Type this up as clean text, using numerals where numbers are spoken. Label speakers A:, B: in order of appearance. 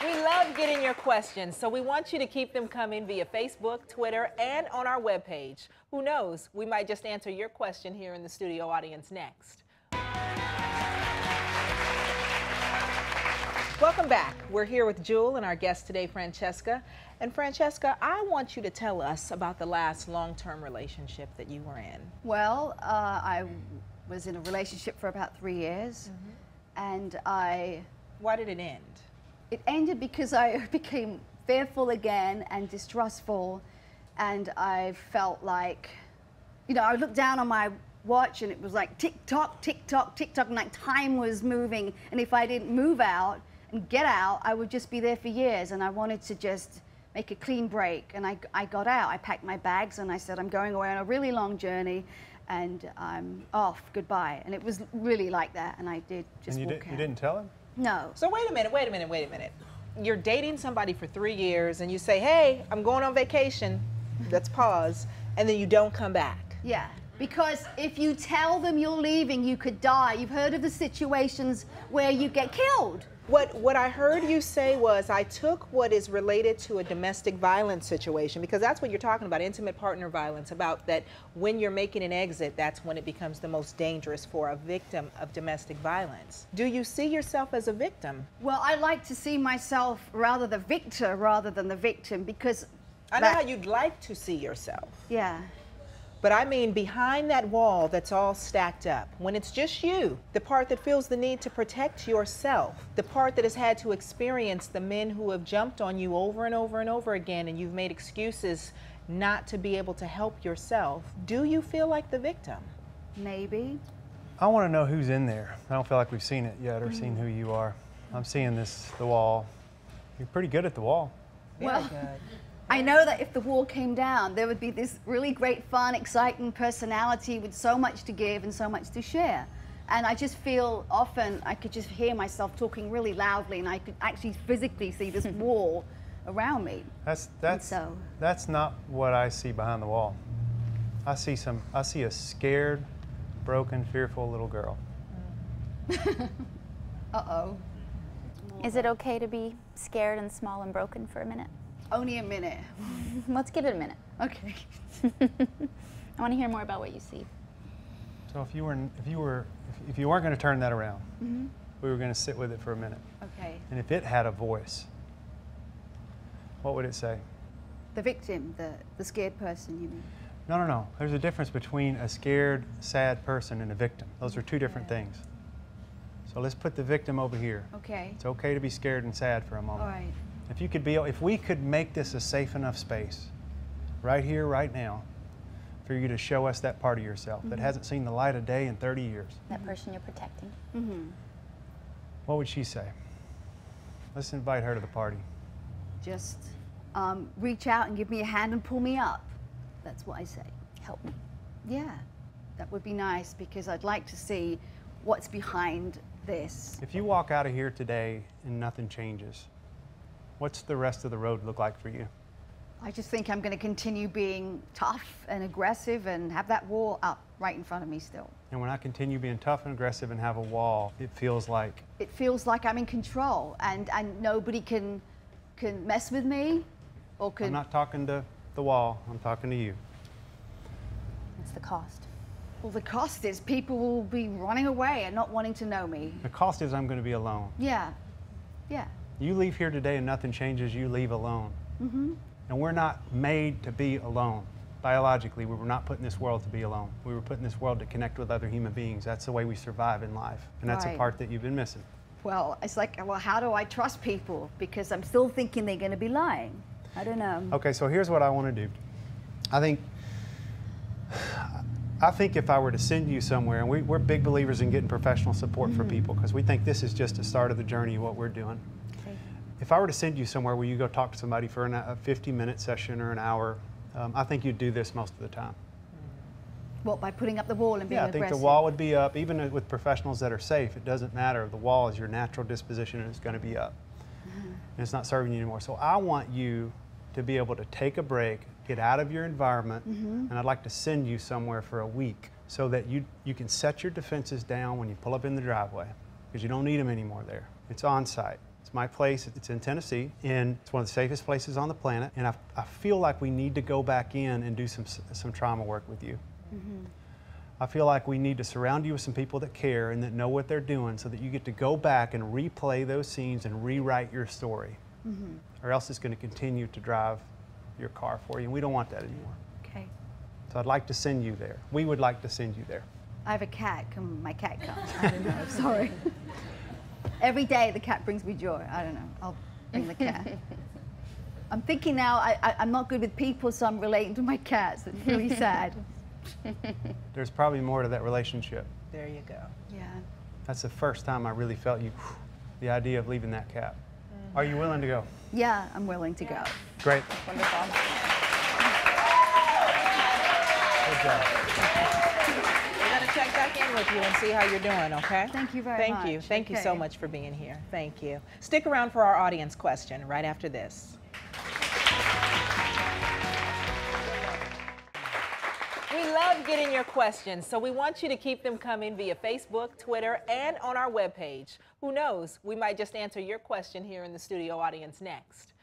A: We love getting your questions, so we want you to keep them coming via Facebook, Twitter, and on our webpage. Who knows, we might just answer your question here in the studio audience next. Welcome back. We're here with Jewel and our guest today, Francesca. And Francesca, I want you to tell us about the last long-term relationship that you were in.
B: Well, I was in a relationship for about 3 years, and
A: Why did it end?
B: It ended because I became fearful again and distrustful, and I felt like, you know, I looked down on my watch and it was like tick-tock, tick-tock, tick-tock, and like time was moving, and if I didn't move out and get out, I would just be there for years, and I wanted to just make a clean break. And I got out. I packed my bags and I said, I'm going away on a really long journey and I'm off, goodbye. And it was really like that, and I did just walk out.
C: You didn't tell him?
B: No.
A: So wait a minute. You're dating somebody for 3 years and you say, hey, I'm going on vacation. Let's pause. And then you don't come back.
B: Yeah, because if you tell them you're leaving, you could die. You've heard of the situations where you get killed.
A: What I heard you say was, I took what is related to a domestic violence situation, because that's what you're talking about, intimate partner violence, about that when you're making an exit, that's when it becomes the most dangerous for a victim of domestic violence. Do you see yourself as a victim?
B: Well, I like to see myself rather the victor rather than the victim, because
A: I know how you'd like to see yourself.
B: Yeah.
A: But I mean, behind that wall that's all stacked up, when it's just you, the part that feels the need to protect yourself, the part that has had to experience the men who have jumped on you over and over and over again, and you've made excuses not to be able to help yourself, do you feel like the victim?
B: Maybe.
C: I want to know who's in there. I don't feel like we've seen it yet or seen who you are. I'm seeing the wall. You're pretty good at the wall.
B: Well,
A: Very good.
B: I know that if the wall came down, there would be this really great, fun, exciting personality with so much to give and so much to share. And I just feel often I could just hear myself talking really loudly, and I could actually physically see this wall around me.
C: That's not what I see behind the wall. I see a scared, broken, fearful little girl.
B: Uh-oh.
D: Is it okay to be scared and small and broken for a minute?
B: Only a minute.
D: Let's give it a minute.
B: Okay.
D: I want to hear more about what you see.
C: So if you weren't going to turn that around, we were going to sit with it for a minute.
B: Okay.
C: And if it had a voice, what would it say?
B: The victim, the scared person, you mean?
C: No. There's a difference between a scared, sad person and a victim. Those are two different things. So let's put the victim over here.
B: Okay.
C: It's okay to be scared and sad for a moment.
B: All right.
C: If we could make this a safe enough space, right here, right now, for you to show us that part of yourself that hasn't seen the light of day in 30 years.
D: That person you're protecting.
C: What would she say? Let's invite her to the party.
B: Just reach out and give me a hand and pull me up. That's what I say.
D: Help me.
B: Yeah, that would be nice, because I'd like to see what's behind this.
C: If you walk out of here today and nothing changes, what's the rest of the road look like for you?
B: I just think I'm going to continue being tough and aggressive and have that wall up right in front of me still.
C: And when I continue being tough and aggressive and have a wall, it feels like?
B: It feels like I'm in control, and nobody can mess with me or can...
C: I'm not talking to the wall, I'm talking to you.
D: What's the cost?
B: Well, the cost is people will be running away and not wanting to know me.
C: The cost is I'm going to be alone.
B: Yeah.
C: You leave here today and nothing changes, you leave alone. And we're not made to be alone. Biologically, we were not put in this world to be alone. We were put in this world to connect with other human beings. That's the way we survive in life. And that's a part that you've been missing. Well,
B: it's like, well, how do I trust people? Because I'm still thinking they're going to be lying. I don't know.
C: Okay, so here's what I want to do. I think if I were to send you somewhere, and we're big believers in getting professional support for people, because we think this is just the start of the journey of what we're doing.
B: Okay.
C: If I were to send you somewhere where you go talk to somebody for a 50-minute session or an hour, I think you'd do this most of the time.
B: What, by putting up the wall and being aggressive?
C: Yeah, I think the wall would be up. Even with professionals that are safe, it doesn't matter. The wall is your natural disposition and it's going to be up. And it's not serving you anymore. So I want you to be able to take a break, get out of your environment, and I'd like to send you somewhere for a week so that you can set your defenses down when you pull up in the driveway, because you don't need them anymore there. It's on site. It's my place. It's in Tennessee, and it's one of the safest places on the planet. And I feel like we need to go back in and do some trauma work with you. Mm-hmm. I feel like we need to surround you with some people that care and that know what they're doing, so that you get to go back and replay those scenes and rewrite your story. Mm-hmm. Or else it's going to continue to drive your car for you, and we don't want that anymore.
B: Okay.
C: So I'd like to send you there. We would like to send you there.
B: I have a cat. My cat comes. I don't know. Sorry. Every day the cat brings me joy. I don't know. I'll bring the cat. I'm thinking now I'm not good with people, so I'm relating to my cats. It's really sad.
C: There's probably more to that relationship.
A: There you go.
B: Yeah.
C: That's the first time I really felt the idea of leaving that cat. Mm-hmm. Are you willing to go?
B: Yeah, I'm willing to go.
C: Great.
D: Wonderful.
C: Good job.
A: We're going to check back in with you and see how you're doing, okay?
B: Thank you very much.
A: Thank you. Thank you
B: Okay.
A: so much for being here. Thank you. Stick around for our audience question right after this. We love getting your questions, so we want you to keep them coming via Facebook, Twitter, and on our webpage. Who knows, we might just answer your question here in the studio audience next.